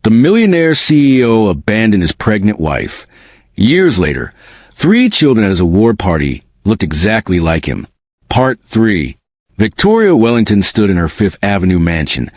The millionaire CEO abandoned his pregnant wife. Years later, 3 children at his award party looked exactly like him. Part 3. Victoria Wellington stood in her Fifth Avenue mansion,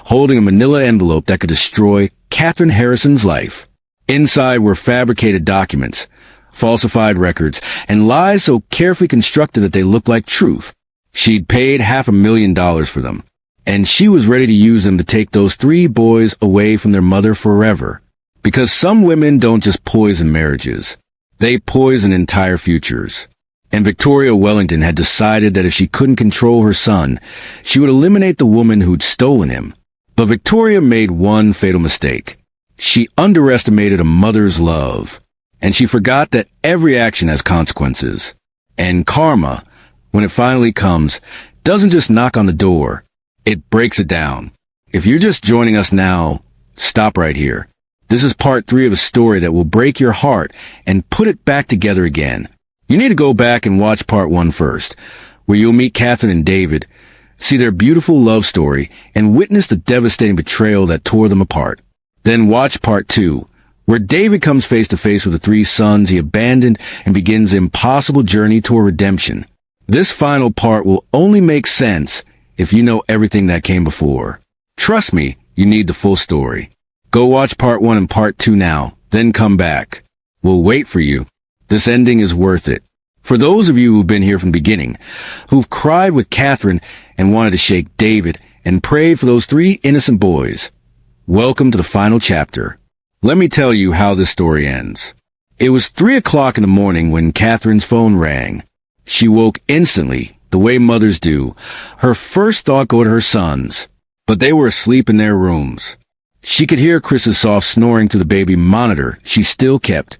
holding a manila envelope that could destroy Catherine Harrison's life. Inside were fabricated documents, falsified records, and lies so carefully constructed that they looked like truth. She'd paid $500,000 for them, and she was ready to use them to take those 3 boys away from their mother forever. Because some women don't just poison marriages, they poison entire futures. And Victoria Wellington had decided that if she couldn't control her son, she would eliminate the woman who'd stolen him. But Victoria made one fatal mistake. She underestimated a mother's love, and she forgot that every action has consequences. And karma, when it finally comes, doesn't just knock on the door, it breaks it down. If you're just joining us now, stop right here. This is part 3 of a story that will break your heart and put it back together again. You need to go back and watch part 1 first, where you'll meet Catherine and David, see their beautiful love story, and witness the devastating betrayal that tore them apart. Then watch part 2, where David comes face to face with the 3 sons he abandoned and begins the impossible journey toward redemption. This final part will only make sense if you know everything that came before. Trust me, you need the full story. Go watch part 1 and part 2 now, then come back. We'll wait for you. This ending is worth it. For those of you who've been here from the beginning, who've cried with Catherine and wanted to shake David and prayed for those 3 innocent boys, welcome to the final chapter. Let me tell you how this story ends. It was 3 o'clock in the morning when Catherine's phone rang. She woke instantly, the way mothers do. Her first thought go to her sons, but they were asleep in their rooms. She could hear Chris's soft snoring through the baby monitor she still kept,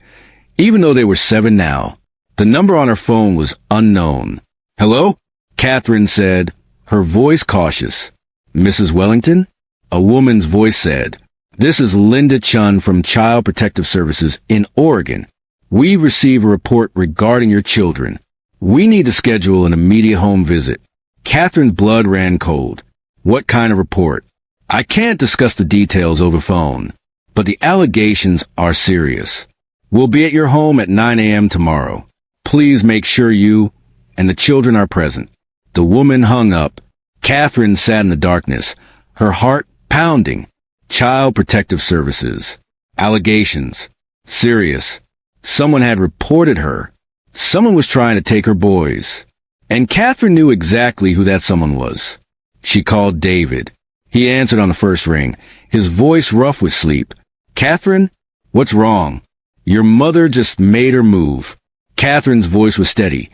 even though they were 7 now. The number on her phone was unknown. "Hello?" Catherine said, her voice cautious. "Mrs. Wellington?" A woman's voice said, "This is Linda Chun from Child Protective Services in Oregon. We've received a report regarding your children. We need to schedule an immediate home visit." Catherine's blood ran cold. "What kind of report?" "I can't discuss the details over phone, but the allegations are serious. We'll be at your home at 9 a.m. tomorrow. Please make sure you and the children are present." The woman hung up. Catherine sat in the darkness, her heart pounding. Child Protective Services. Allegations. Serious. Someone had reported her. Someone was trying to take her boys. And Catherine knew exactly who that someone was. She called David. He answered on the first ring, his voice rough with sleep. "Catherine, what's wrong?" "Your mother just made her move." Catherine's voice was steady,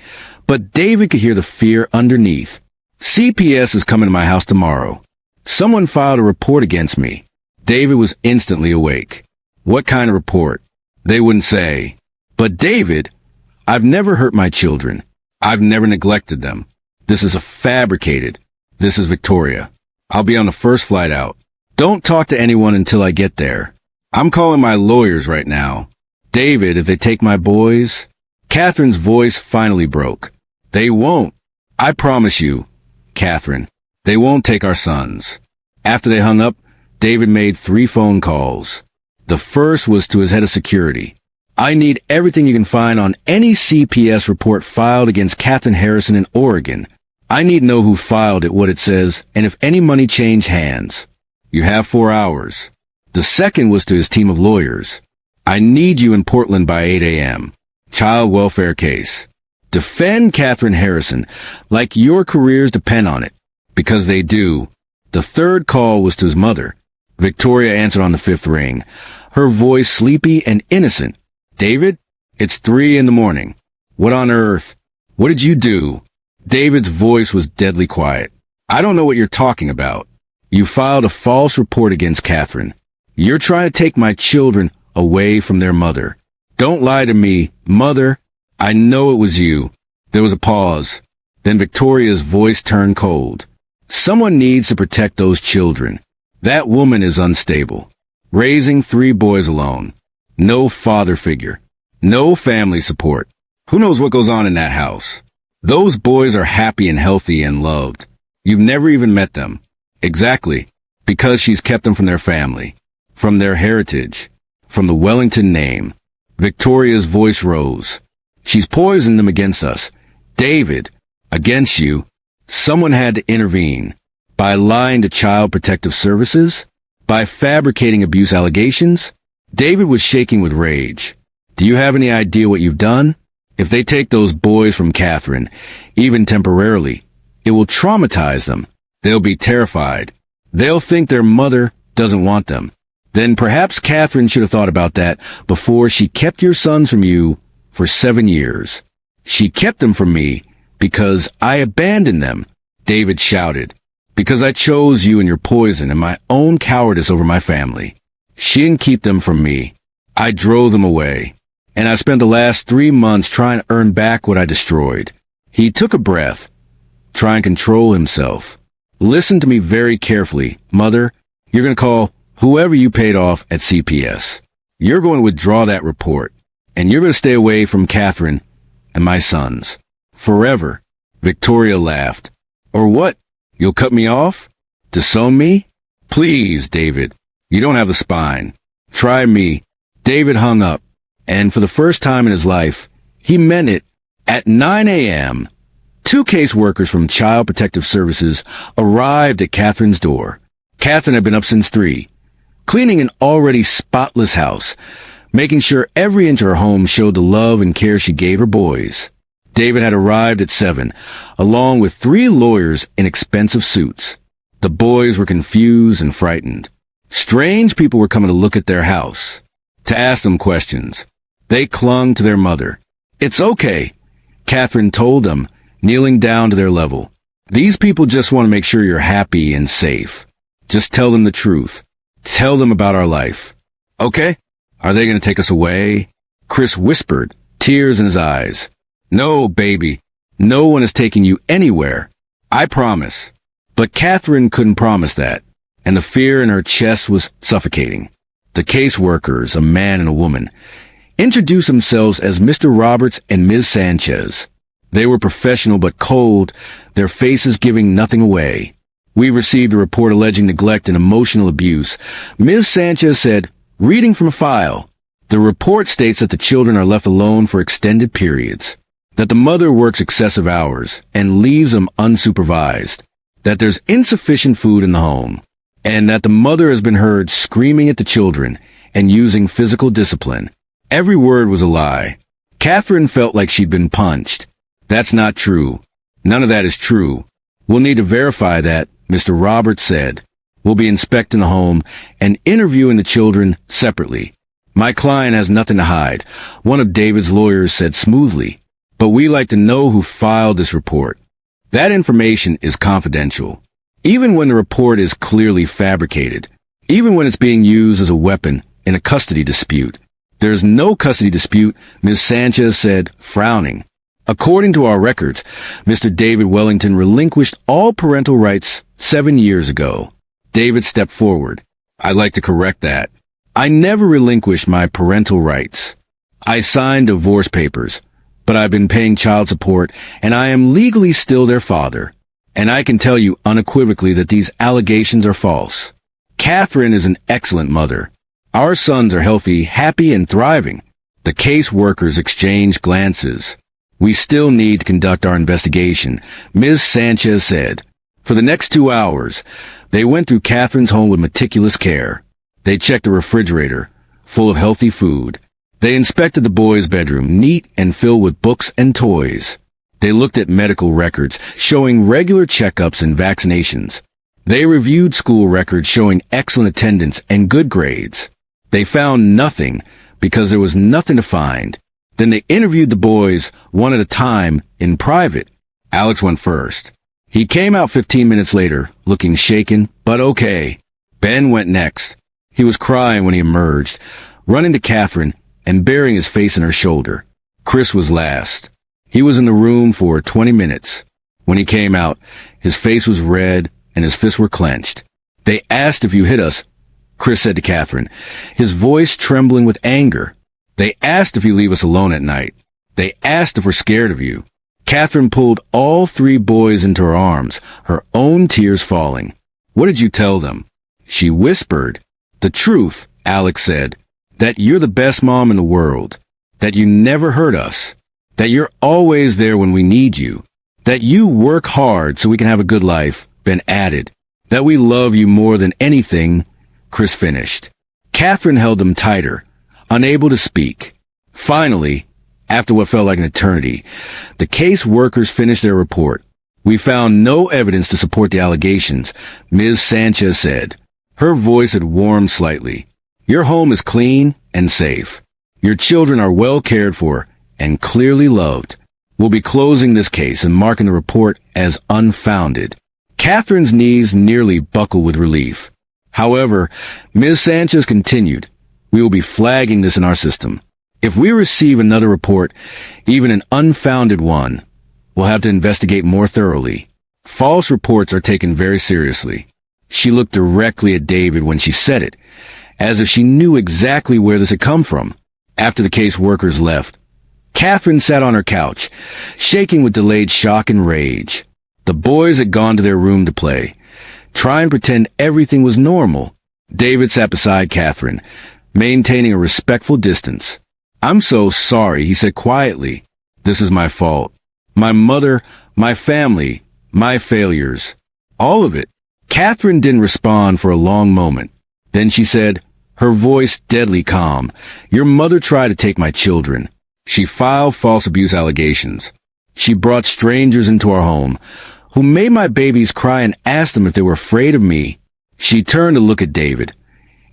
but David could hear the fear underneath. "CPS is coming to my house tomorrow. Someone filed a report against me." David was instantly awake. "What kind of report?" They wouldn't say. "But David, I've never hurt my children. I've never neglected them. This is fabricated. This is Victoria. I'll be on the first flight out. Don't talk to anyone until I get there. I'm calling my lawyers right now. David, if they take my boys..." Catherine's voice finally broke. "They won't. I promise you, Catherine. They won't take our sons." After they hung up, David made 3 phone calls. The first was to his head of security. "I need everything you can find on any CPS report filed against Catherine Harrison in Oregon. I need to know who filed it, what it says, and if any money changed hands. You have 4 hours. The second was to his team of lawyers. "I need you in Portland by 8 a.m. Child welfare case. Defend Catherine Harrison like your careers depend on it, because they do." The third call was to his mother. Victoria answered on the 5th ring, her voice sleepy and innocent. "David, it's 3 in the morning. What on earth? What did you do?" David's voice was deadly quiet. "I don't know what you're talking about. You filed a false report against Catherine. You're trying to take my children away from their mother. Don't lie to me, Mother. I know it was you." There was a pause. Then Victoria's voice turned cold. "Someone needs to protect those children. That woman is unstable. Raising 3 boys alone. No father figure. No family support. Who knows what goes on in that house? Those boys are happy and healthy and loved. You've never even met them." "Exactly. Because she's kept them from their family. from their heritage, from the Wellington name. Victoria's voice rose. She's poisoned them against us. David, against you. Someone had to intervene. By lying to Child Protective Services? By fabricating abuse allegations? David was shaking with rage. Do you have any idea what you've done? If they take those boys from Catherine, even temporarily, it will traumatize them. They'll be terrified. They'll think their mother doesn't want them. Then perhaps Catherine should have thought about that before she kept your sons from you for 7 years. She kept them from me because I abandoned them, David shouted. Because I chose you and your poison and my own cowardice over my family. She didn't keep them from me. I drove them away. And I spent the last 3 months trying to earn back what I destroyed. He took a breath, trying to control himself. Listen to me very carefully, Mother. You're going to call whoever you paid off at CPS. You're going to withdraw that report. And you're going to stay away from Catherine and my sons. Forever. Victoria laughed. Or what? You'll cut me off? Disown me? Please, David. You don't have the spine. Try me. David hung up. And for the first time in his life, he meant it. At 9 a.m., 2 caseworkers from Child Protective Services arrived at Catherine's door. Catherine had been up since 3, cleaning an already spotless house, making sure every inch of her home showed the love and care she gave her boys. David had arrived at 7, along with 3 lawyers in expensive suits. The boys were confused and frightened. Strange people were coming to look at their house, to ask them questions. They clung to their mother. It's okay, Catherine told them, kneeling down to their level. These people just want to make sure you're happy and safe. Just tell them the truth. Tell them about our life. Okay? Are they going to take us away? Chris whispered, tears in his eyes. No, baby. No one is taking you anywhere. I promise. But Catherine couldn't promise that, and the fear in her chest was suffocating. The caseworkers, a man and a woman, introduced themselves as Mr. Roberts and Ms. Sanchez. They were professional but cold, their faces giving nothing away. We received a report alleging neglect and emotional abuse. Ms. Sanchez said, reading from a file, the report states that the children are left alone for extended periods, that the mother works excessive hours and leaves them unsupervised, that there's insufficient food in the home, and that the mother has been heard screaming at the children and using physical discipline. Every word was a lie. Catherine felt like she'd been punched. That's not true. None of that is true. We'll need to verify that, Mr. Roberts said. We'll be inspecting the home and interviewing the children separately. My client has nothing to hide, one of David's lawyers said smoothly. But we like to know who filed this report. That information is confidential. Even when the report is clearly fabricated, even when it's being used as a weapon in a custody dispute. There's no custody dispute, Ms. Sanchez said, frowning. According to our records, Mr. David Wellington relinquished all parental rights 7 years ago. David stepped forward. I'd like to correct that. I never relinquished my parental rights. I signed divorce papers, but I've been paying child support, and I am legally still their father. And I can tell you unequivocally that these allegations are false. Catherine is an excellent mother. Our sons are healthy, happy, and thriving. The caseworkers exchanged glances. We still need to conduct our investigation, Ms. Sanchez said. For the next 2 hours, they went through Catherine's home with meticulous care. They checked the refrigerator, full of healthy food. They inspected the boys' bedroom, neat and filled with books and toys. They looked at medical records, showing regular checkups and vaccinations. They reviewed school records showing excellent attendance and good grades. They found nothing because there was nothing to find. Then they interviewed the boys one at a time in private. Alex went first. He came out 15 minutes later, looking shaken, but okay. Ben went next. He was crying when he emerged, running to Catherine and burying his face in her shoulder. Chris was last. He was in the room for 20 minutes. When he came out, his face was red and his fists were clenched. They asked if you hit us, Chris said to Catherine, his voice trembling with anger. They asked if you leave us alone at night. They asked if we're scared of you. Catherine pulled all 3 boys into her arms, her own tears falling. What did you tell them? She whispered, The truth, Alex said, that you're the best mom in the world, that you never hurt us, that you're always there when we need you, that you work hard so we can have a good life, been added, that we love you more than anything, Chris finished. Catherine held them tighter, unable to speak. Finally, after what felt like an eternity, the case workers finished their report. We found no evidence to support the allegations, Ms. Sanchez said. Her voice had warmed slightly. Your home is clean and safe. Your children are well cared for and clearly loved. We'll be closing this case and marking the report as unfounded. Catherine's knees nearly buckled with relief. However, Ms. Sanchez continued, we will be flagging this in our system. If we receive another report, even an unfounded one, we'll have to investigate more thoroughly. False reports are taken very seriously. She looked directly at David when she said it, as if she knew exactly where this had come from. After the case workers left, Catherine sat on her couch, shaking with delayed shock and rage. The boys had gone to their room to play, try and pretend everything was normal. David sat beside Catherine, maintaining a respectful distance. I'm so sorry, he said quietly. This is my fault. My mother, my family, my failures. All of it. Catherine didn't respond for a long moment. Then she said, her voice deadly calm, your mother tried to take my children. She filed false abuse allegations. She brought strangers into our home, who made my babies cry and asked them if they were afraid of me. She turned to look at David,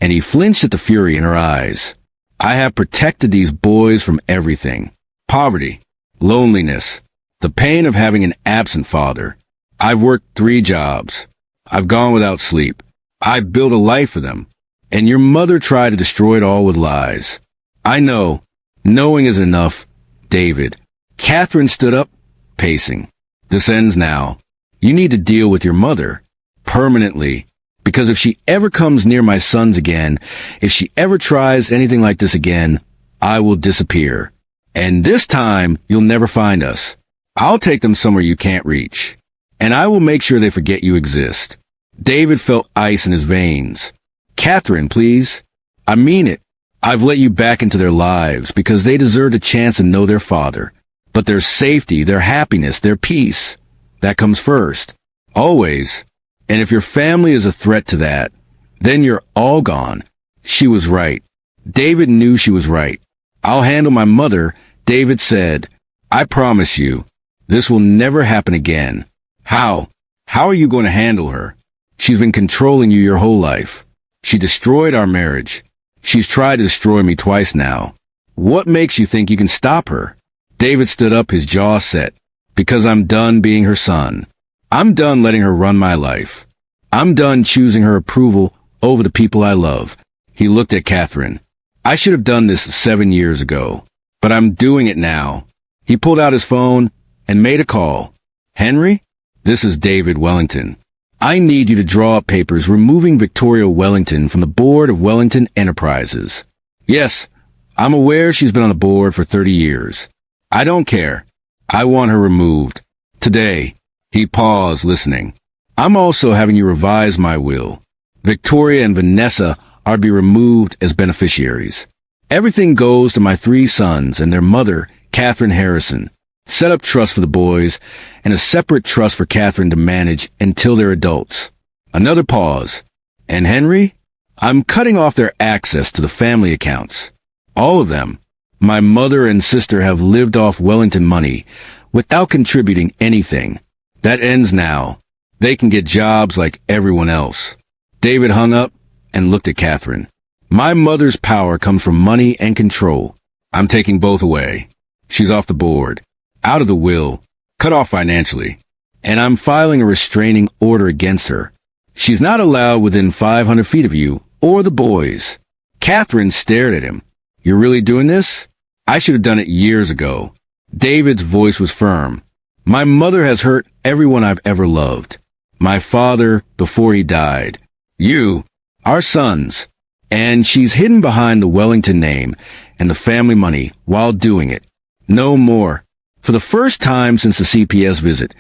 and he flinched at the fury in her eyes. I have protected these boys from everything. Poverty, loneliness, the pain of having an absent father. I've worked 3 jobs. I've gone without sleep. I've built a life for them. And your mother tried to destroy it all with lies. I know. Knowing is enough, David. Catherine stood up, pacing. This ends now. You need to deal with your mother. Permanently. Because if she ever comes near my sons again, if she ever tries anything like this again, I will disappear. And this time, you'll never find us. I'll take them somewhere you can't reach. And I will make sure they forget you exist. David felt ice in his veins. Catherine, please. I mean it. I've let you back into their lives because they deserved a chance to know their father. But their safety, their happiness, their peace, that comes first. Always. And if your family is a threat to that, then you're all gone. She was right. David knew she was right. I'll handle my mother, David said. I promise you, this will never happen again. How? How are you going to handle her? She's been controlling you your whole life. She destroyed our marriage. She's tried to destroy me twice now. What makes you think you can stop her? David stood up, his jaw set. Because I'm done being her son. I'm done letting her run my life. I'm done choosing her approval over the people I love. He looked at Catherine. I should have done this 7 years ago. But I'm doing it now. He pulled out his phone and made a call. Henry? This is David Wellington. I need you to draw up papers removing Victoria Wellington from the board of Wellington Enterprises. Yes, I'm aware she's been on the board for 30 years. I don't care. I want her removed. Today. He paused, listening. I'm also having you revise my will. Victoria and Vanessa are to be removed as beneficiaries. Everything goes to my 3 sons and their mother, Catherine Harrison. Set up trust for the boys, and a separate trust for Catherine to manage until they're adults. Another pause. And Henry? I'm cutting off their access to the family accounts. All of them. My mother and sister have lived off Wellington money without contributing anything. That ends now. They can get jobs like everyone else. David hung up and looked at Catherine. My mother's power comes from money and control. I'm taking both away. She's off the board. Out of the will, cut off financially, and I'm filing a restraining order against her. She's not allowed within 500 feet of you or the boys. Catherine stared at him. You're really doing this? I should have done it years ago. David's voice was firm. My mother has hurt everyone I've ever loved. My father before he died. You, our sons. And she's hidden behind the Wellington name and the family money while doing it. No more. For the first time since the CPS visit,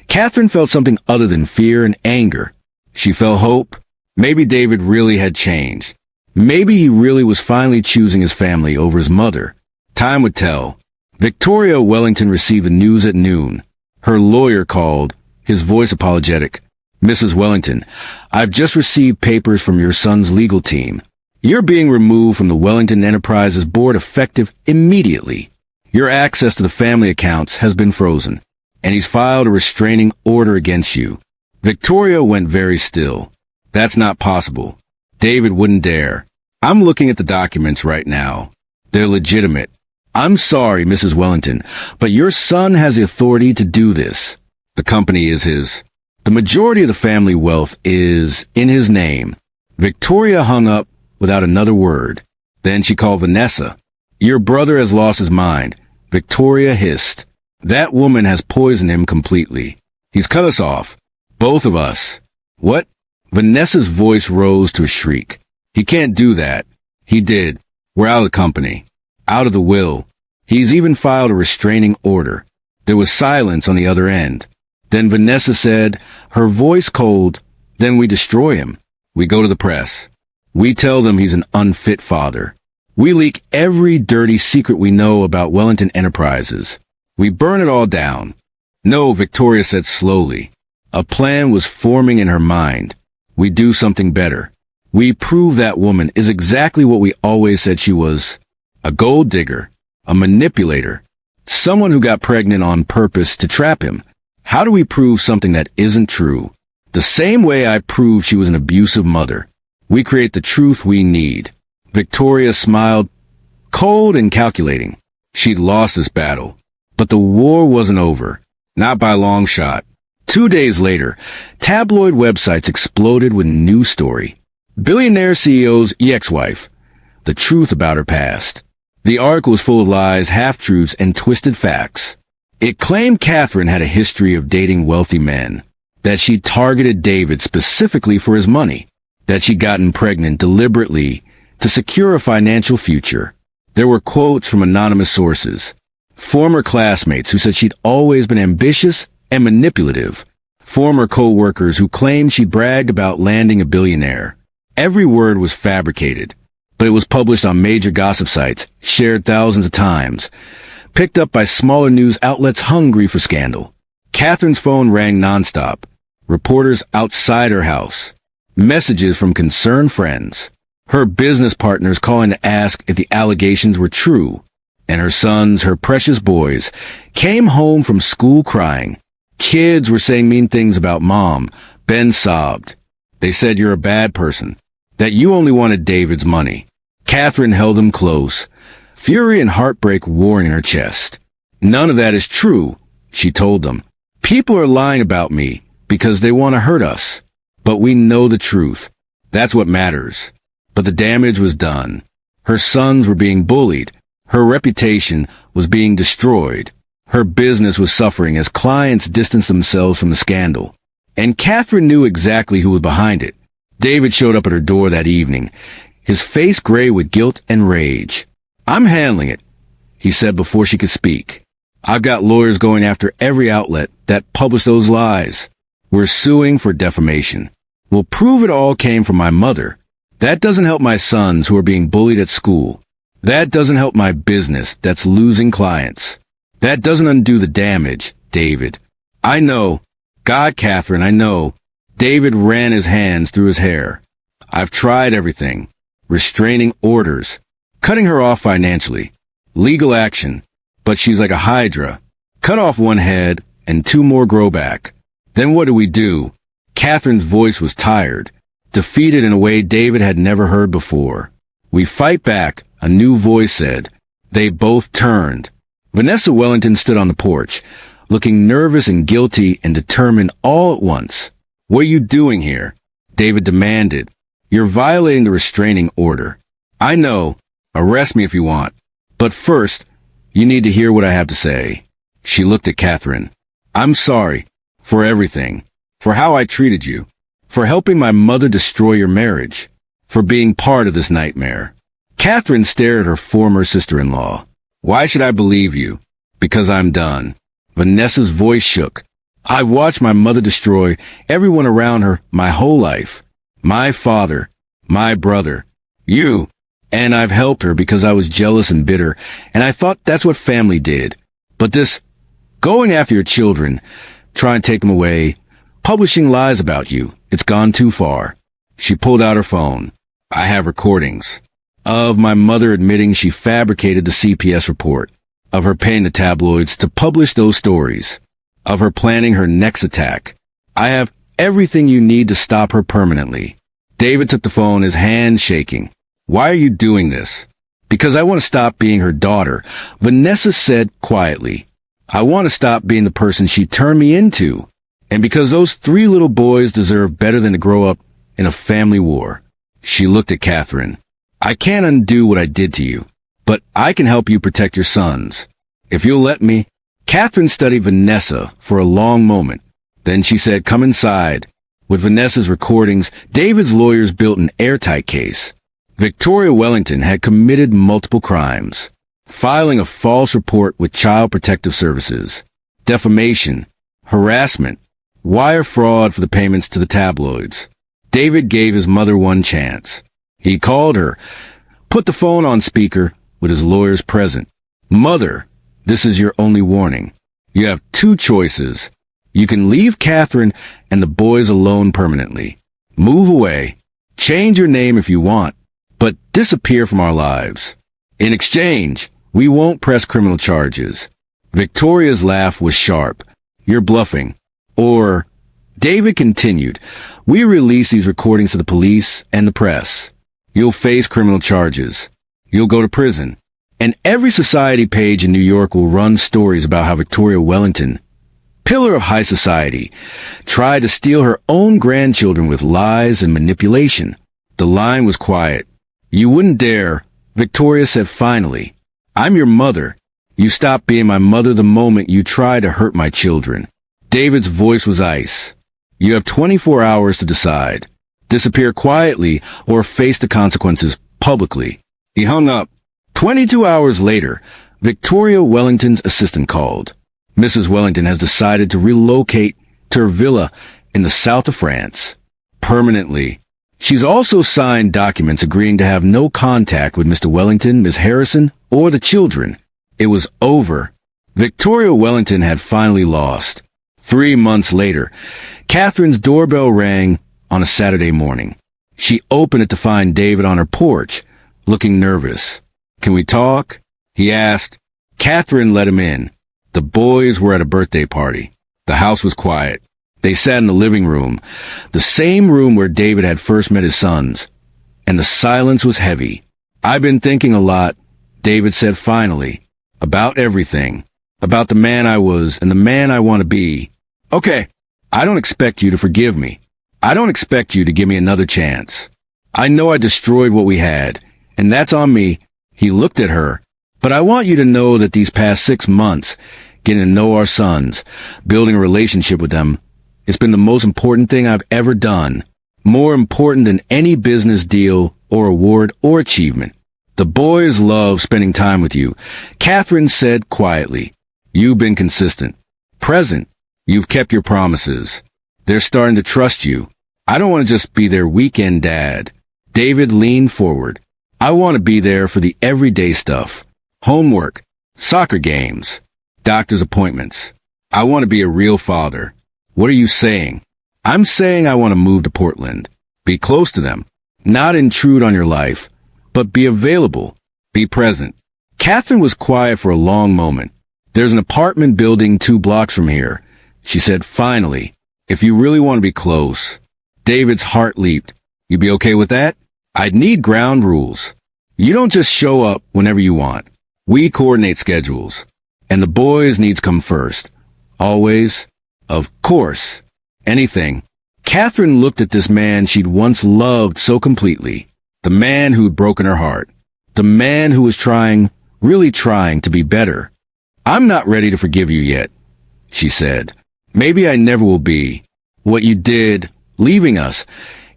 Catherine felt something other than fear and anger. She felt hope. Maybe David really had changed. Maybe he really was finally choosing his family over his mother. Time would tell. Victoria Wellington received the news at noon. Her lawyer called, his voice apologetic. Mrs. Wellington, I've just received papers from your son's legal team. You're being removed from the Wellington Enterprises board effective immediately. Your access to the family accounts has been frozen, and he's filed a restraining order against you. Victoria went very still. That's not possible. David wouldn't dare. I'm looking at the documents right now. They're legitimate. I'm sorry, Mrs. Wellington, but your son has the authority to do this. The company is his. The majority of the family wealth is in his name. Victoria hung up without another word. Then she called Vanessa. Your brother has lost his mind. Victoria hissed. That woman has poisoned him completely. He's cut us off. Both of us. What? Vanessa's voice rose to a shriek. He can't do that. He did. We're out of the company. Out of the will. He's even filed a restraining order. There was silence on the other end. Then Vanessa said, her voice cold, then we destroy him. We go to the press. We tell them he's an unfit father. We leak every dirty secret we know about Wellington Enterprises. We burn it all down. No, Victoria said slowly. A plan was forming in her mind. We do something better. We prove that woman is exactly what we always said she was. A gold digger. A manipulator. Someone who got pregnant on purpose to trap him. How do we prove something that isn't true? The same way I proved she was an abusive mother. We create the truth we need. Victoria smiled, cold and calculating. She'd lost this battle. But the war wasn't over. Not by a long shot. 2 days later, tabloid websites exploded with a new story. Billionaire CEO's ex-wife. The truth about her past. The article was full of lies, half-truths, and twisted facts. It claimed Catherine had a history of dating wealthy men, that she targeted David specifically for his money, that she'd gotten pregnant deliberately to secure a financial future. There were quotes from anonymous sources, former classmates who said she'd always been ambitious and manipulative, former co-workers who claimed she bragged about landing a billionaire. Every word was fabricated, but it was published on major gossip sites, shared thousands of times, picked up by smaller news outlets hungry for scandal. Catherine's phone rang nonstop. Reporters outside her house. Messages from concerned friends. Her business partners calling to ask if the allegations were true. And her sons, her precious boys, came home from school crying. Kids were saying mean things about Mom. Ben sobbed. They said you're a bad person. That you only wanted David's money. Catherine held him close. Fury and heartbreak warring in her chest. None of that is true, she told them. People are lying about me because they want to hurt us. But we know the truth. That's what matters. But the damage was done. Her sons were being bullied. Her reputation was being destroyed. Her business was suffering as clients distanced themselves from the scandal. And Catherine knew exactly who was behind it. David showed up at her door that evening, his face gray with guilt and rage. I'm handling it, he said before she could speak. I've got lawyers going after every outlet that published those lies. We're suing for defamation. We'll prove it all came from my mother. That doesn't help my sons who are being bullied at school. That doesn't help my business that's losing clients. That doesn't undo the damage, David. I know. God, Catherine, I know. David ran his hands through his hair. I've tried everything. Restraining orders. Cutting her off financially. Legal action. But she's like a hydra. Cut off one head and 2 more grow back. Then what do we do? Catherine's voice was tired. Defeated in a way David had never heard before. We fight back, a new voice said. They both turned. Vanessa Wellington stood on the porch, looking nervous and guilty and determined all at once. What are you doing here? David demanded. You're violating the restraining order. I know. Arrest me if you want. But first, you need to hear what I have to say. She looked at Catherine. I'm sorry. For everything. For how I treated you. For helping my mother destroy your marriage. For being part of this nightmare. Catherine stared at her former sister-in-law. Why should I believe you? Because I'm done. Vanessa's voice shook. I've watched my mother destroy everyone around her my whole life. My father. My brother. You. And I've helped her because I was jealous and bitter, and I thought that's what family did. But this going after your children, trying to take them away, publishing lies about you, it's gone too far. She pulled out her phone. I have recordings of my mother admitting she fabricated the CPS report, of her paying the tabloids to publish those stories, of her planning her next attack. I have everything you need to stop her permanently. David took the phone, his hand shaking. Why are you doing this? Because I want to stop being her daughter, Vanessa said quietly. I want to stop being the person she turned me into. And because those 3 little boys deserve better than to grow up in a family war. She looked at Catherine. I can't undo what I did to you, but I can help you protect your sons. If you'll let me. Catherine studied Vanessa for a long moment. Then she said, come inside. With Vanessa's recordings, David's lawyers built an airtight case. Victoria Wellington had committed multiple crimes, filing a false report with Child Protective Services, defamation, harassment, wire fraud for the payments to the tabloids. David gave his mother one chance. He called her, put the phone on speaker with his lawyers present. Mother, this is your only warning. You have 2 choices. You can leave Catherine and the boys alone permanently. Move away. Change your name if you want, but disappear from our lives. In exchange, we won't press criminal charges. Victoria's laugh was sharp. You're bluffing. Or, David continued, we release these recordings to the police and the press. You'll face criminal charges. You'll go to prison. And every society page in New York will run stories about how Victoria Wellington, pillar of high society, tried to steal her own grandchildren with lies and manipulation. The line was quiet. You wouldn't dare, Victoria said finally. I'm your mother. You stopped being my mother the moment you tried to hurt my children. David's voice was ice. You have 24 hours to decide. Disappear quietly or face the consequences publicly. He hung up. 22 hours later, Victoria Wellington's assistant called. Mrs. Wellington has decided to relocate to her villa in the south of France. Permanently. She's also signed documents agreeing to have no contact with Mr. Wellington, Miss Harrison, or the children. It was over. Victoria Wellington had finally lost. 3 months later, Catherine's doorbell rang on a Saturday morning. She opened it to find David on her porch, looking nervous. Can we talk? He asked. Catherine let him in. The boys were at a birthday party. The house was quiet. They sat in the living room, the same room where David had first met his sons, and the silence was heavy. I've been thinking a lot, David said finally, about everything, about the man I was and the man I want to be. Okay, I don't expect you to forgive me. I don't expect you to give me another chance. I know I destroyed what we had, and that's on me. He looked at her. But I want you to know that these past 6 months, getting to know our sons, building a relationship with them, it's been the most important thing I've ever done. More important than any business deal or award or achievement. The boys love spending time with you. Catherine said quietly, you've been consistent. Present. You've kept your promises. They're starting to trust you. I don't want to just be their weekend dad. David leaned forward. I want to be there for the everyday stuff. Homework, soccer games, doctor's appointments. I want to be a real father. What are you saying? I'm saying I want to move to Portland. Be close to them. Not intrude on your life, but be available. Be present. Catherine was quiet for a long moment. There's an apartment building 2 blocks from here. She said finally, if you really want to be close. David's heart leaped. You be okay with that? I'd need ground rules. You don't just show up whenever you want. We coordinate schedules. And the boys' needs come first. Always. Of course. Anything. Catherine looked at this man she'd once loved so completely. The man who'd broken her heart. The man who was trying, really trying to be better. I'm not ready to forgive you yet, she said. Maybe I never will be. What you did, leaving us,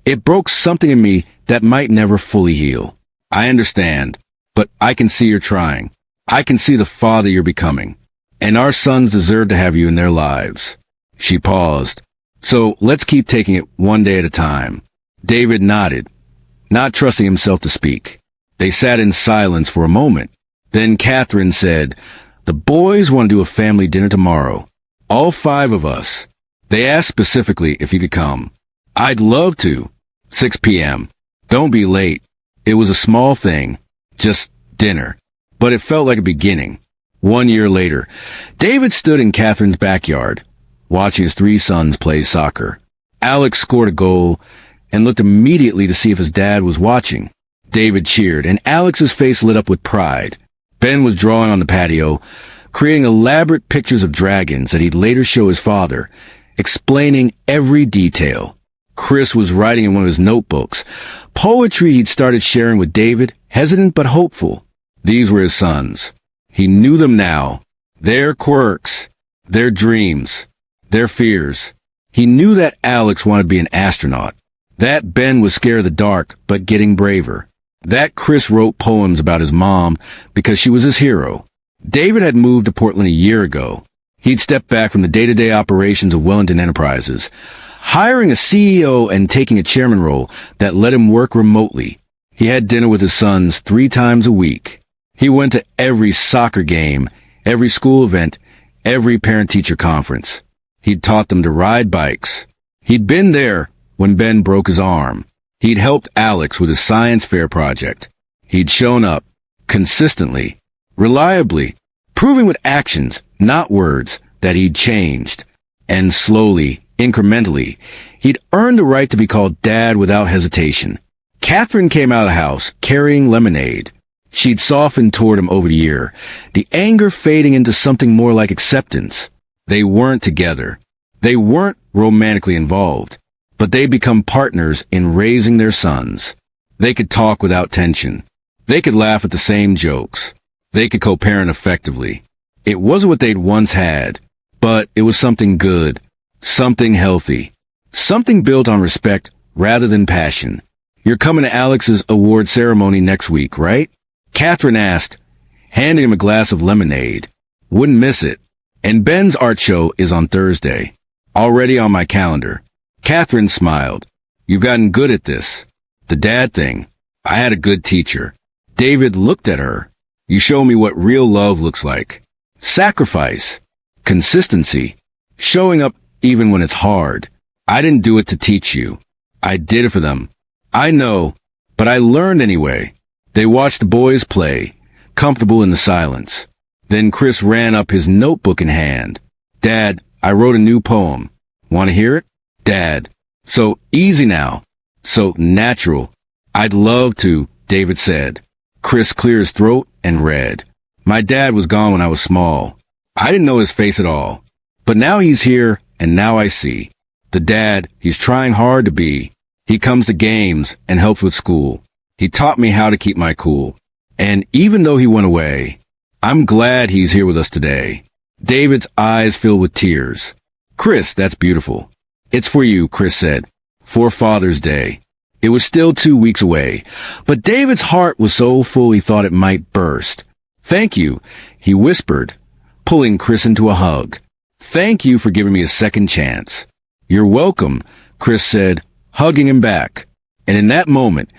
it broke something in me that might never fully heal. I understand, but I can see you're trying. I can see the father you're becoming. And our sons deserve to have you in their lives. She paused. So let's keep taking it one day at a time. David nodded. not trusting himself to speak. They sat in silence for a moment. Then Catherine said, "The boys want to do a family dinner tomorrow. All 5 of us. They asked specifically if you could come." "I'd love to." 6 p.m. "Don't be late." It was a small thing. Just dinner. But it felt like a beginning. 1 year later, David stood in Catherine's backyard, watching his 3 sons play soccer. Alex scored a goal and looked immediately to see if his dad was watching. David cheered, and Alex's face lit up with pride. Ben was drawing on the patio, creating elaborate pictures of dragons that he'd later show his father, explaining every detail. Chris was writing in one of his notebooks, poetry he'd started sharing with David, hesitant but hopeful. These were his sons. He knew them now. Their quirks, their dreams, their fears. He knew that Alex wanted to be an astronaut. That Ben was scared of the dark, but getting braver. That Chris wrote poems about his mom because she was his hero. David had moved to Portland a year ago. He'd stepped back from the day-to-day operations of Wellington Enterprises, hiring a CEO and taking a chairman role that let him work remotely. He had dinner with his sons 3 times a week. He went to every soccer game, every school event, every parent-teacher conference. He'd taught them to ride bikes. He'd been there when Ben broke his arm. He'd helped Alex with his science fair project. He'd shown up, consistently, reliably, proving with actions, not words, that he'd changed. And slowly, incrementally, he'd earned the right to be called Dad without hesitation. Catherine came out of the house carrying lemonade. She'd softened toward him over the year, the anger fading into something more like acceptance. They weren't together. They weren't romantically involved, but they'd become partners in raising their sons. They could talk without tension. They could laugh at the same jokes. They could co-parent effectively. It wasn't what they'd once had, but it was something good, something healthy, something built on respect rather than passion. "You're coming to Alex's award ceremony next week, right?" Catherine asked, handing him a glass of lemonade. "Wouldn't miss it. And Ben's art show is on Thursday. Already on my calendar." Catherine smiled. "You've gotten good at this. The dad thing. I had a good teacher." David looked at her. "You show me what real love looks like. Sacrifice. Consistency. Showing up even when it's hard. I didn't do it to teach you. I did it for them. I know, but I learned anyway." They watched the boys play, comfortable in the silence. Then Chris ran up, his notebook in hand. "Dad, I wrote a new poem. Want to hear it?" "Dad, so easy now. So natural." "I'd love to," David said. Chris cleared his throat and read. "My dad was gone when I was small. I didn't know his face at all. But now he's here, and now I see. The dad he's trying hard to be. He comes to games and helps with school. He taught me how to keep my cool. And even though he went away, I'm glad he's here with us today." David's eyes filled with tears. "Chris, that's beautiful. It's for you," Chris said. "For Father's Day." It was still 2 weeks away, but David's heart was so full he thought it might burst. "Thank you," he whispered, pulling Chris into a hug. "Thank you for giving me a second chance." "You're welcome," Chris said, hugging him back. And in that moment,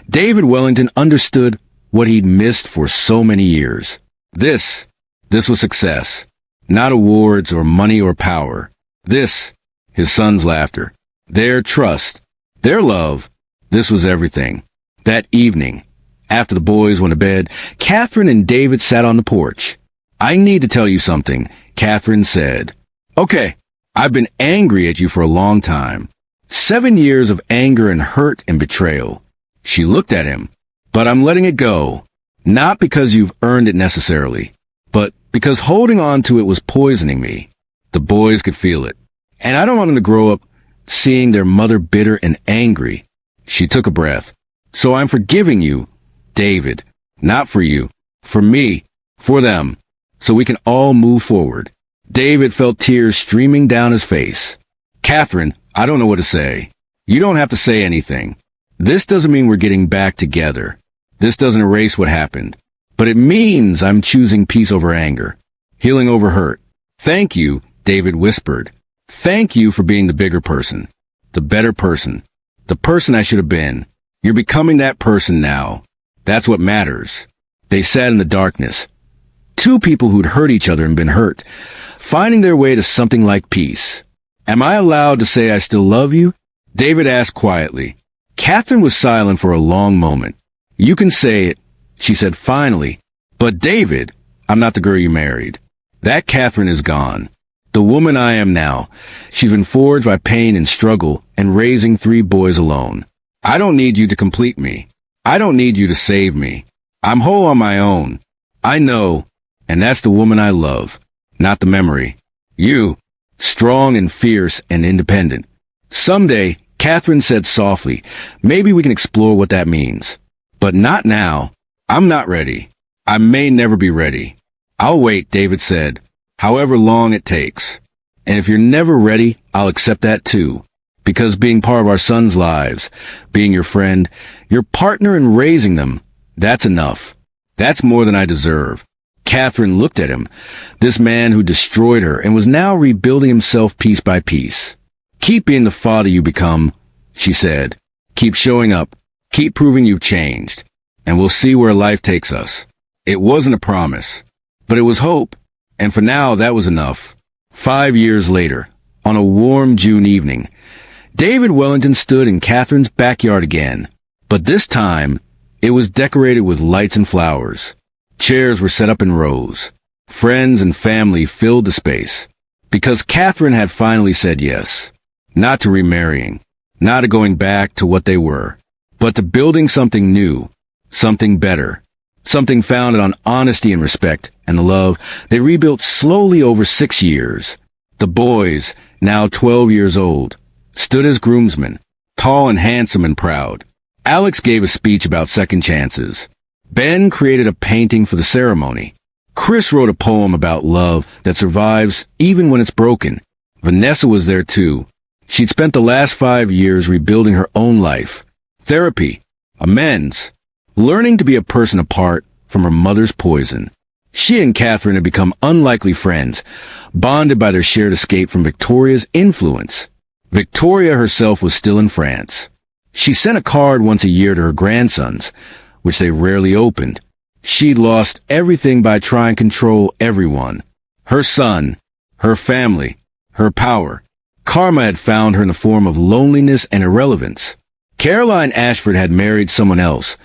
David Wellington understood what he'd missed for so many years. This was success. Not awards or money or power. His son's laughter. Their trust. Their love. This was everything. That evening, after the boys went to bed, Catherine and David sat on the porch. "I need to tell you something," Catherine said. "Okay, I've been angry at you for a long time. 7 years of anger and hurt and betrayal." She looked at him. "But I'm letting it go. Not because you've earned it necessarily, but because holding on to it was poisoning me." The boys could feel it. "And I don't want them to grow up seeing their mother bitter and angry." She took a breath. "So I'm forgiving you, David. Not for you. For me. For them. So we can all move forward." David felt tears streaming down his face. "Catherine, I don't know what to say." "You don't have to say anything. This doesn't mean we're getting back together. This doesn't erase what happened. But it means I'm choosing peace over anger, healing over hurt." "Thank you," David whispered. "Thank you for being the bigger person, the better person, the person I should have been." You're becoming that person now. That's what matters. They sat in the darkness. Two people who'd hurt each other and been hurt, finding their way to something like peace. Am I allowed to say I still love you? David asked quietly. Catherine was silent for a long moment. You can say it, she said finally. But David, I'm not the girl you married. That Catherine is gone. The woman I am now. She's been forged by pain and struggle and raising 3 boys alone. I don't need you to complete me. I don't need you to save me. I'm whole on my own. I know, and that's the woman I love, not the memory. You, strong and fierce and independent. Someday, Catherine said softly, maybe we can explore what that means. But not now. I'm not ready. I may never be ready. I'll wait, David said, however long it takes. And if you're never ready, I'll accept that too. Because being part of our sons' lives, being your friend, your partner in raising them, that's enough. That's more than I deserve. Catherine looked at him, this man who destroyed her and was now rebuilding himself piece by piece. Keep being the father you become, she said. Keep showing up. Keep proving you've changed. And we'll see where life takes us. It wasn't a promise, but it was hope. And for now, that was enough. 5 years later, on a warm June evening, David Wellington stood in Catherine's backyard again. But this time, it was decorated with lights and flowers. Chairs were set up in rows. Friends and family filled the space. Because Catherine had finally said yes. Not to remarrying. Not to going back to what they were. But to building something new. Something better. Something founded on honesty and respect and the love they rebuilt slowly over 6 years. The boys, now 12 years old, stood as groomsmen, tall and handsome and proud. Alex gave a speech about second chances. Ben created a painting for the ceremony. Chris wrote a poem about love that survives even when it's broken. Vanessa was there too. She'd spent the last 5 years rebuilding her own life. Therapy, amends, learning to be a person apart from her mother's poison. She and Catherine had become unlikely friends, bonded by their shared escape from Victoria's influence. Victoria herself was still in France. She sent a card once a year to her grandsons, which they rarely opened. She'd lost everything by trying to control everyone. Her son, her family, her power. Karma had found her in the form of loneliness and irrelevance. Caroline Ashford had married someone else,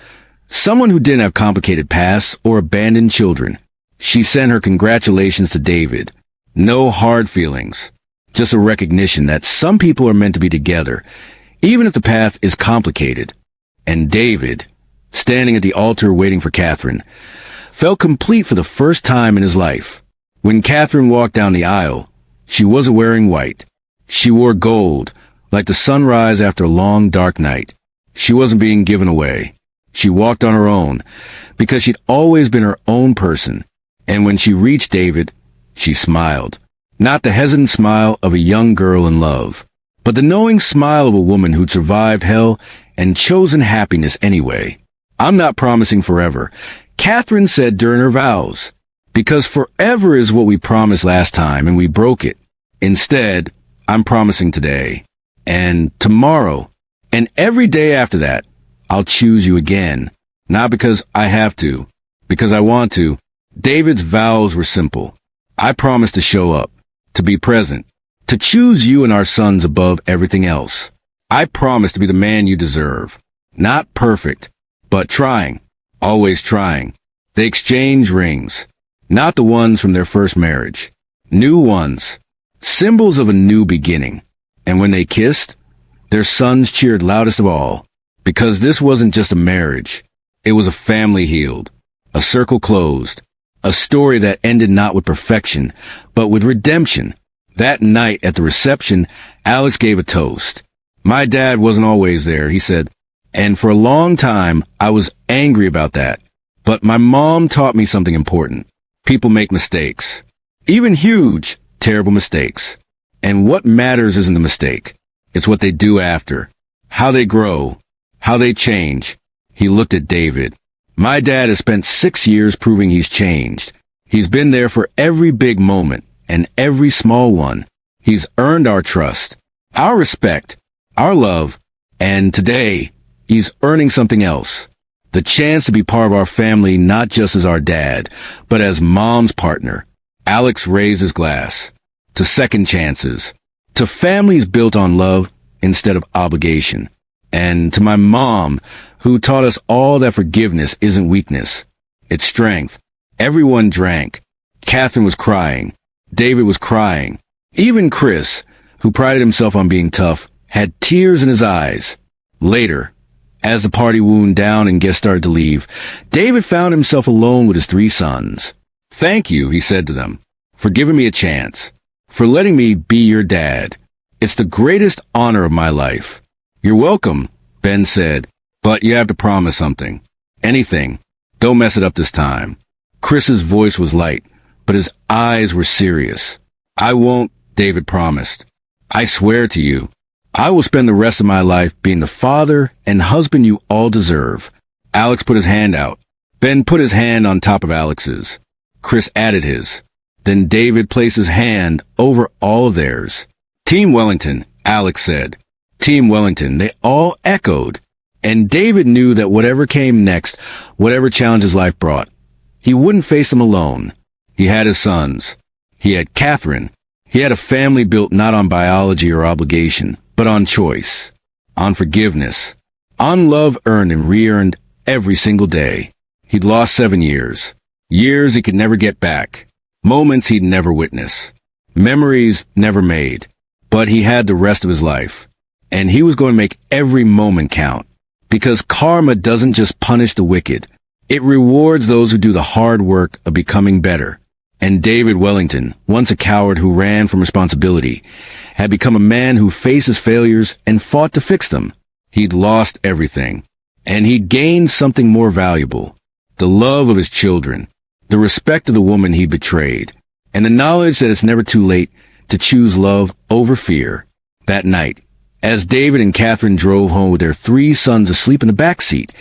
someone who didn't have complicated pasts or abandoned children. She sent her congratulations to David. No hard feelings. Just a recognition that some people are meant to be together, even if the path is complicated. And David, standing at the altar waiting for Catherine, felt complete for the first time in his life. When Catherine walked down the aisle, she wasn't wearing white. She wore gold, like the sunrise after a long, dark night. She wasn't being given away. She walked on her own, because she'd always been her own person. And when she reached David, she smiled. Not the hesitant smile of a young girl in love, but the knowing smile of a woman who'd survived hell and chosen happiness anyway. I'm not promising forever, Catherine said during her vows, because forever is what we promised last time and we broke it. Instead, I'm promising today, and tomorrow, and every day after that, I'll choose you again. Not because I have to, because I want to. David's vows were simple. I promise to show up, to be present, to choose you and our sons above everything else. I promise to be the man you deserve. Not perfect, but trying, always trying. They exchanged rings, not the ones from their first marriage. New ones, symbols of a new beginning. And when they kissed, their sons cheered loudest of all, because this wasn't just a marriage. It was a family healed, a circle closed, a story that ended not with perfection, but with redemption. That night at the reception, Alex gave a toast. My dad wasn't always there, he said, and for a long time, I was angry about that. But my mom taught me something important. People make mistakes. Even huge, terrible mistakes. And what matters isn't the mistake. It's what they do after. How they grow. How they change. He looked at David. My dad has spent 6 years proving he's changed. He's been there for every big moment and every small one. He's earned our trust, our respect, our love, and today, He's earning something else. The chance to be part of our family, not just as our dad, but as mom's partner. Alex raised his glass. To second chances. To families built on love instead of obligation. And to my mom, who taught us all that forgiveness isn't weakness. It's strength. Everyone drank. Catherine was crying. David was crying. Even Chris, who prided himself on being tough, had tears in his eyes. Later, as the party wound down and guests started to leave, David found himself alone with his 3 sons. "Thank you," he said to them, "for giving me a chance, for letting me be your dad. It's the greatest honor of my life." "You're welcome," Ben said, "but you have to promise something. Anything. Don't mess it up this time." Chris's voice was light, but his eyes were serious. "I won't," David promised. "I swear to you. I will spend the rest of my life being the father and husband you all deserve." Alex put his hand out. Ben put his hand on top of Alex's. Chris added his. Then David placed his hand over all of theirs. "Team Wellington," Alex said. "Team Wellington," they all echoed. And David knew that whatever came next, whatever challenges life brought, he wouldn't face them alone. He had his sons. He had Catherine. He had a family built not on biology or obligation, but on choice, on forgiveness, on love earned and re-earned every single day. He'd lost 7 years. Years he could never get back. Moments he'd never witness. Memories never made. But he had the rest of his life. And he was going to make every moment count. Because karma doesn't just punish the wicked. It rewards those who do the hard work of becoming better. And David Wellington, once a coward who ran from responsibility, had become a man who faced his failures and fought to fix them. He'd lost everything. And he'd gained something more valuable. The love of his children. The respect of the woman he betrayed. And the knowledge that it's never too late to choose love over fear. That night, as David and Catherine drove home with their 3 sons asleep in the back seat,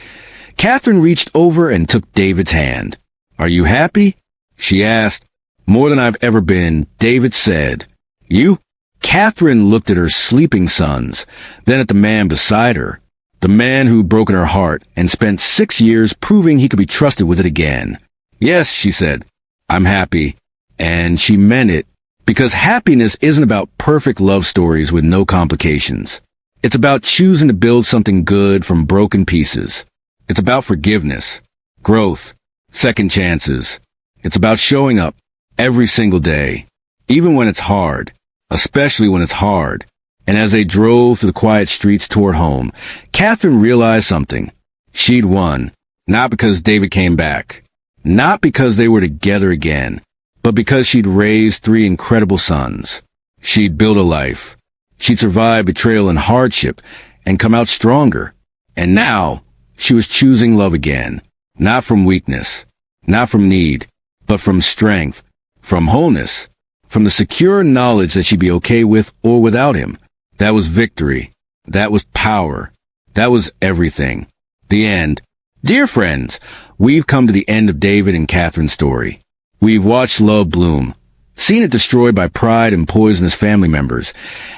Catherine reached over and took David's hand. "Are you happy?" she asked. "More than I've ever been," David said. "You?" Catherine looked at her sleeping sons, then at the man beside her, the man who'd broken her heart and spent 6 years proving he could be trusted with it again. "Yes," she said, "I'm happy." And she meant it, because happiness isn't about perfect love stories with no complications. It's about choosing to build something good from broken pieces. It's about forgiveness, growth, second chances. It's about showing up every single day, even when it's hard, especially when it's hard. And as they drove through the quiet streets toward home, Catherine realized something. She'd won, not because David came back, not because they were together again, but because she'd raised 3 incredible sons. She'd built a life. She'd survived betrayal and hardship and come out stronger. And now she was choosing love again, not from weakness, not from need, but from strength, from wholeness, from the secure knowledge that she'd be okay with or without him. That was victory. That was power. That was everything. The end. Dear friends, we've come to the end of David and Catherine's story. We've watched love bloom, seen it destroyed by pride and poisonous family members,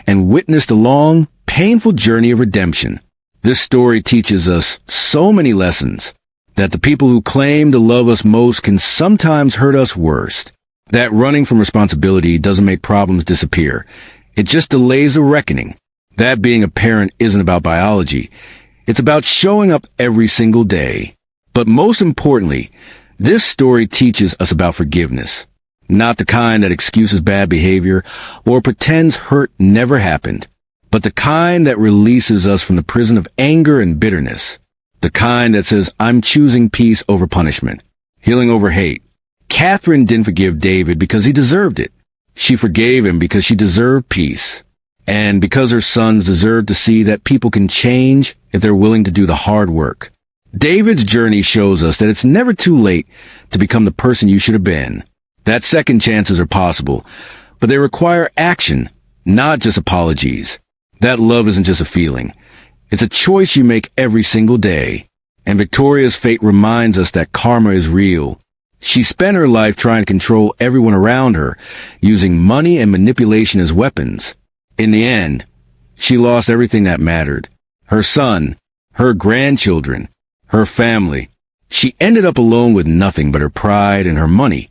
and witnessed a long, painful journey of redemption. This story teaches us so many lessons. That the people who claim to love us most can sometimes hurt us worst. That running from responsibility doesn't make problems disappear. It just delays a reckoning. That being a parent isn't about biology. It's about showing up every single day. But most importantly, this story teaches us about forgiveness. Not the kind that excuses bad behavior or pretends hurt never happened, but the kind that releases us from the prison of anger and bitterness. The kind that says, I'm choosing peace over punishment, healing over hate. Catherine didn't forgive David because he deserved it. She forgave him because she deserved peace. And because her sons deserved to see that people can change if they're willing to do the hard work. David's journey shows us that it's never too late to become the person you should have been. That second chances are possible, but they require action, not just apologies. That love isn't just a feeling. It's a choice you make every single day. And Victoria's fate reminds us that karma is real. She spent her life trying to control everyone around her, using money and manipulation as weapons. In the end, she lost everything that mattered. Her son, her grandchildren, her family. She ended up alone with nothing but her pride and her money.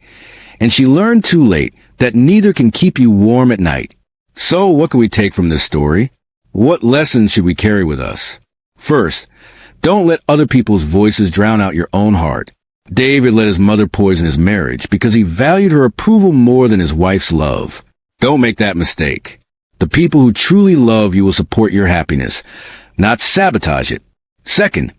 And she learned too late that neither can keep you warm at night. So what can we take from this story? What lessons should we carry with us? First, don't let other people's voices drown out your own heart. David let his mother poison his marriage because he valued her approval more than his wife's love. Don't make that mistake. The people who truly love you will support your happiness, not sabotage it. Second,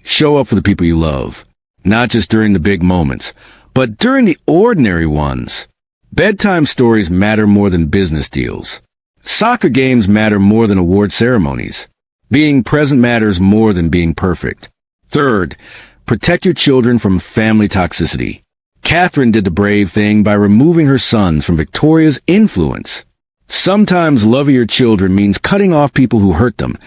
show up for the people you love, not just during the big moments, but during the ordinary ones. Bedtime stories matter more than business deals. Soccer games matter more than award ceremonies. Being present matters more than being perfect. Third, protect your children from family toxicity. Catherine did the brave thing by removing her sons from Victoria's influence. Sometimes loving your children means cutting off people who hurt them,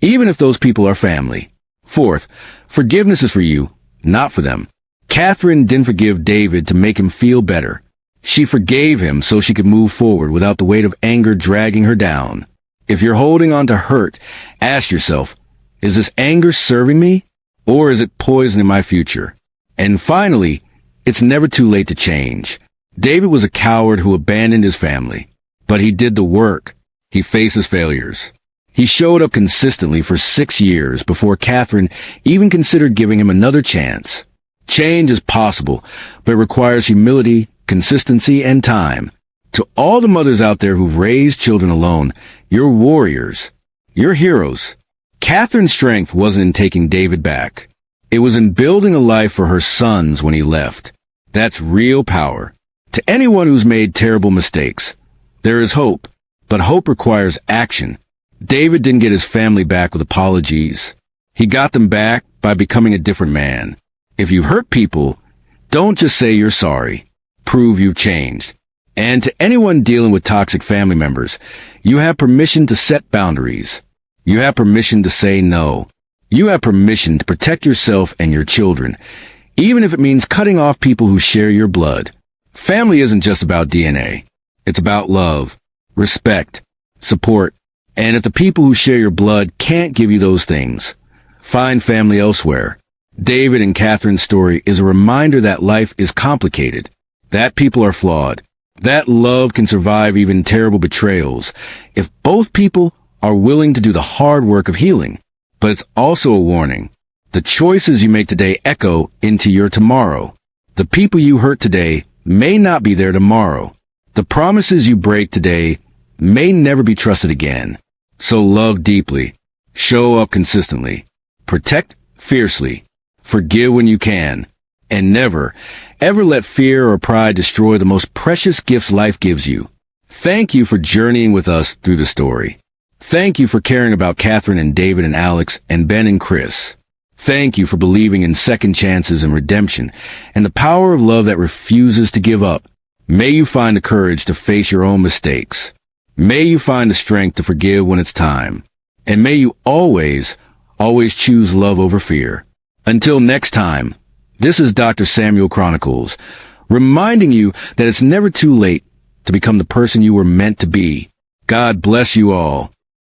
even if those people are family. Fourth, forgiveness is for you, not for them. Catherine didn't forgive David to make him feel better. She forgave him so she could move forward without the weight of anger dragging her down. If you're holding on to hurt, ask yourself, is this anger serving me, or is it poisoning my future? And finally, it's never too late to change. David was a coward who abandoned his family, but he did the work. He faced his failures. He showed up consistently for 6 years before Catherine even considered giving him another chance. Change is possible, but it requires humility, consistency, and time. To all the mothers out there who've raised children alone, you're warriors. You're heroes. Catherine's strength wasn't in taking David back. It was in building a life for her sons when he left. That's real power. To anyone who's made terrible mistakes, there is hope, but hope requires action. David didn't get his family back with apologies. He got them back by becoming a different man. If you've hurt people, don't just say you're sorry. Prove you've changed. And to anyone dealing with toxic family members, you have permission to set boundaries. You have permission to say no. You have permission to protect yourself and your children, even if it means cutting off people who share your blood. Family isn't just about DNA. It's about love, respect, support. And if the people who share your blood can't give you those things, find family elsewhere. David and Catherine's story is a reminder that life is complicated, that people are flawed, that love can survive even terrible betrayals if both people are willing to do the hard work of healing. But it's also a warning. The choices you make today echo into your tomorrow. The people you hurt today may not be there tomorrow. The promises you break today may never be trusted again. So love deeply. Show up consistently. Protect fiercely. Forgive when you can. And never, ever let fear or pride destroy the most precious gifts life gives you. Thank you for journeying with us through the story. Thank you for caring about Catherine and David and Alex and Ben and Chris. Thank you for believing in second chances and redemption and the power of love that refuses to give up. May you find the courage to face your own mistakes. May you find the strength to forgive when it's time. And may you always choose love over fear. Until next time, this is Dr. Samuel Chronicles, reminding you that it's never too late to become the person you were meant to be. God bless you all.